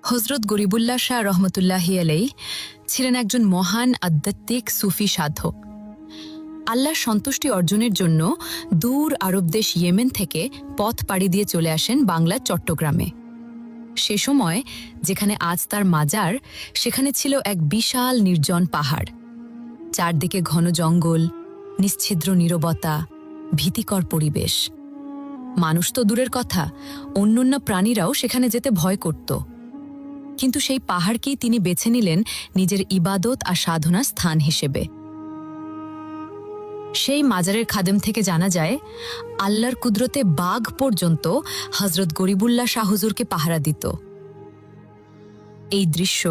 হজরত গরিবুল্লাহ শাহ রহমতুল্লাহি আলাইহি ছিলেন একজন মহান আধ্যাত্মিক সুফি সাধক। আল্লাহর সন্তুষ্টি অর্জনের জন্য দূর আরব দেশ ইয়েমেন থেকে পথ পাড়ি দিয়ে চলে আসেন বাংলার চট্টগ্রামে। সে সময় যেখানে আজ তার মাজার, সেখানে ছিল এক বিশাল নির্জন পাহাড়, চারদিকে ঘন জঙ্গল, নিশ্ছিদ্র নীরবতা, ভীতিকর পরিবেশ। মানুষ তো দূরের কথা, অন্যান্য প্রাণীরাও সেখানে যেতে ভয় করত। কিন্তু সেই পাহাড়কেই তিনি বেছে নিলেন নিজের ইবাদত আর সাধনার স্থান হিসেবে। সেই মাজারের খাদেম থেকে জানা যায়, আল্লাহর কুদরতে বাঘ পর্যন্ত হজরত গরিবুল্লাহ শাহ হুজুরকে পাহারা দিত। এই দৃশ্য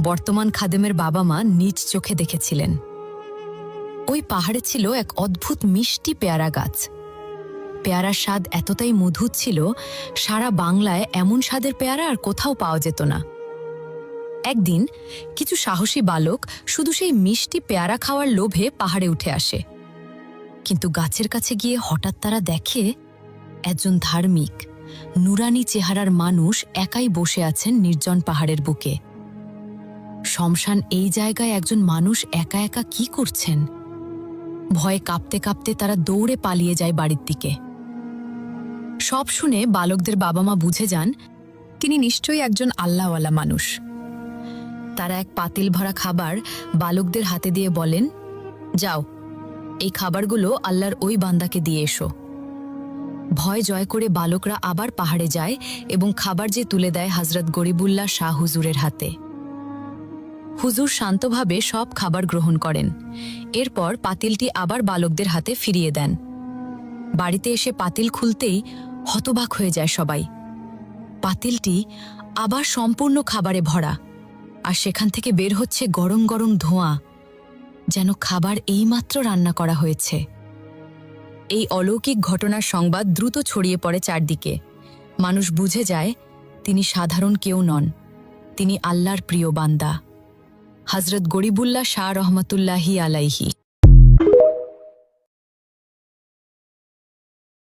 বর্তমান খাদেমের বাবা মা নিজ চোখে দেখেছিলেন। ওই পাহাড়ে ছিল এক অদ্ভুত মিষ্টি পেয়ারা গাছ। পেয়ারার স্বাদ এতটাই মধুর ছিল, সারা বাংলায় এমন স্বাদের পেয়ারা আর কোথাও পাওয়া যেত না। একদিন কিছু সাহসী বালক শুধু সেই মিষ্টি পেয়ারা খাওয়ার লোভে পাহাড়ে উঠে আসে। কিন্তু গাছের কাছে গিয়ে হঠাৎ তারা দেখে একজন ধার্মিক, নুরানি চেহারার মানুষ একাই বসে আছেন নির্জন পাহাড়ের বুকে। শমশান এই জায়গায় একজন মানুষ একা একা কি করছেন? ভয়ে কাঁপতে কাঁপতে তারা দৌড়ে পালিয়ে যায় বাড়ির দিকে। সব শুনে বালকদের বাবা মা বুঝে যান তিনি নিশ্চয়ই একজন আল্লাহওয়ালা মানুষ। তারা এক পাতিল ভরা খাবার বালকদের হাতে দিয়ে বলেন, যাও, এই খাবারগুলো আল্লাহর ওই বান্দাকে দিয়ে এসো। ভয় জয় করে বালকরা আবার পাহাড়ে যায় এবং খাবার যে তুলে দেয় হজরত গরিবুল্লাহ শাহ হুজুরের হাতে। হুজুর শান্তভাবে সব খাবার গ্রহণ করেন। এরপর পাতিলটি আবার বালকদের হাতে ফিরিয়ে দেন। বাড়িতে এসে পাতিল খুলতেই হতবাক হয়ে যায় সবাই। পাতিলটি আবার সম্পূর্ণ খাবারে ভরা, আর সেখান থেকে বের হচ্ছে গরম গরম ধোঁয়া, যেন খাবার এইমাত্র রান্না করা হয়েছে। এই অলৌকিক ঘটনার সংবাদ দ্রুত ছড়িয়ে পড়ে চারদিকে। মানুষ বুঝে যায় তিনি সাধারণ কেউ নন, তিনি আল্লাহর প্রিয় বান্দা হজরত গরিবুল্লাহ শাহ রহমতুল্লাহি আলাইহি।